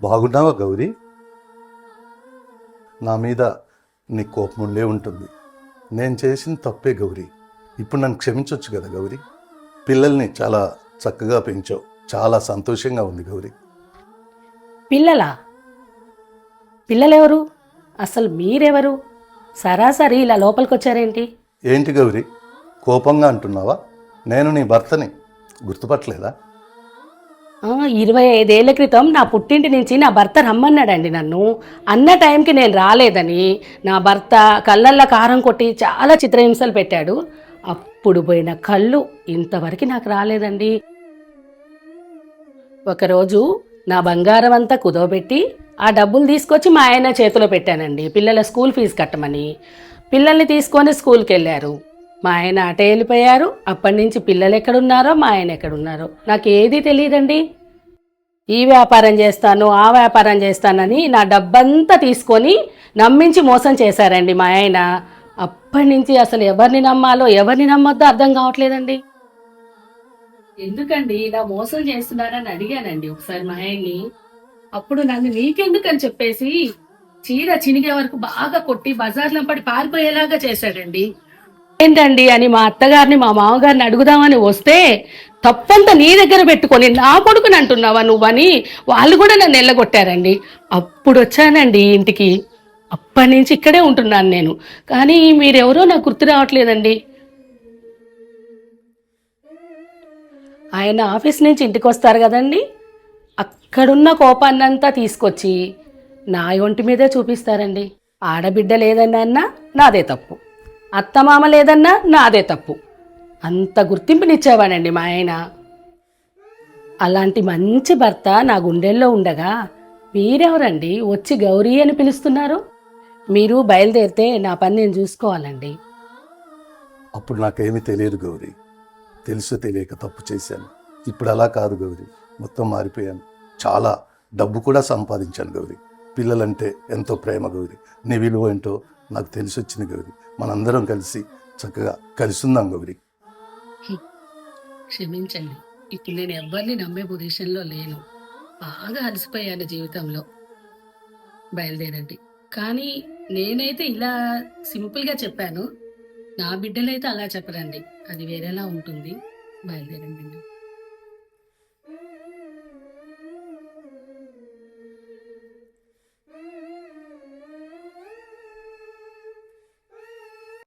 బాగున్నావా గౌరీ? నా మీద నీ కోపం ఉండే ఉంటుంది. నేను చేసిన తప్పే గౌరీ. ఇప్పుడు నన్ను క్షమించవచ్చు కదా గౌరీ? పిల్లల్ని చాలా చక్కగా పెంచావు, చాలా సంతోషంగా ఉంది గౌరీ. పిల్లలా? పిల్లలెవరు? అసలు మీరెవరు? సరాసరి ఇలా లోపలికి వచ్చారేంటి? ఏంటి గౌరీ, కోపంగా అంటున్నావా? నేను నీ భర్తని, గుర్తుపట్టలేదా? 25 ఏళ్ల క్రితం నా పుట్టింటి నుంచి నా భర్త రమ్మన్నాడండి నన్ను. అన్న టైంకి నేను రాలేదని నా భర్త కళ్ళల్లో కారం కొట్టి చాలా చిత్రహింసలు పెట్టాడు. అప్పుడు పోయిన కళ్ళు ఇంతవరకు నాకు రాలేదండి. ఒకరోజు నా బంగారం అంతా కుదవబెట్టి ఆ డబ్బులు తీసుకొచ్చి మా ఆయన చేతిలో పెట్టానండి, పిల్లల స్కూల్ ఫీజు కట్టమని. పిల్లల్ని తీసుకొని స్కూల్కి వెళ్ళారు. మా ఆయన అటే వెళ్ళిపోయారు. అప్పటి నుంచి పిల్లలు ఎక్కడున్నారో మా ఆయన ఎక్కడున్నారో నాకు ఏదీ తెలియదండి. ఈ వ్యాపారం చేస్తాను, ఆ వ్యాపారం చేస్తానని నా డబ్బంతా తీసుకొని నమ్మించి మోసం చేశారండి మా ఆయన. అప్పటి నుంచి అసలు ఎవరిని నమ్మాలో ఎవరిని నమ్మొద్దో అర్థం కావట్లేదండి. ఎందుకండి ఇలా మోసం చేస్తున్నారని అడిగానండి ఒకసారి మా ఆయన్ని. అప్పుడు నన్ను నీకెందుకని చెప్పేసి చీర చినిగే వరకు బాగా కొట్టి బజార్లో పడి పారిపోయేలాగా చేశాడండి. ఏంటండి అని మా అత్తగారిని మా మామగారిని అడుగుదామని వస్తే తప్పంతా నీ దగ్గర పెట్టుకొని నా కొడుకుని అంటున్నావా నువ్వని వాళ్ళు కూడా నన్ను ఎల్లగొట్టారండి. అప్పుడు వచ్చానండి ఇంటికి. అప్పటి నుంచి ఇక్కడే ఉంటున్నాను నేను. కానీ మీరెవరో నాకు గుర్తు రావట్లేదండి. ఆయన ఆఫీస్ నుంచి ఇంటికి వస్తారు కదండి, అక్కడున్న కోపాన్నంతా తీసుకొచ్చి నా ఒంటి మీదే చూపిస్తారండి. ఆడబిడ్డ లేదన్నా నాదే తప్పు, అత్తమామ లేదన్నా నాదే తప్పు. అంత గుర్తింపునిచ్చేవాడండి మా ఆయన. అలాంటి మంచి భర్త నా గుండెల్లో ఉండగా మీరెవరండి వచ్చి గౌరీ అని పిలుస్తున్నారు? మీరు బయలుదేరితే నా పని నేను చూసుకోవాలండి. అప్పుడు నాకేమీ తెలియదు గౌరీ, తెలుసు తెలియక తప్పు చేశాను. ఇప్పుడు అలా కాదు గౌరీ, మొత్తం మారిపోయాను. చాలా డబ్బు కూడా సంపాదించాను గౌరీ. పిల్లలంటే ఎంతో ప్రేమ గౌరీ. నీ విలువ ఏంటో నాకు తెలిసి వచ్చింది గౌరీ. మనందరం కలిసి చక్కగా కలిసి ఉందాం గౌరీ. క్షమించండి, ఇప్పుడు నేను ఎవరిని నమ్మే పొజిషన్లో లేను. బాగా అలసిపోయాను జీవితంలో. బయలుదేరండి. కానీ నేనైతే ఇలా సింపుల్గా చెప్పాను, నా బిడ్డలైతే అలా చెప్పరండి, అది వేరేలా ఉంటుంది. బయలుదేరండి.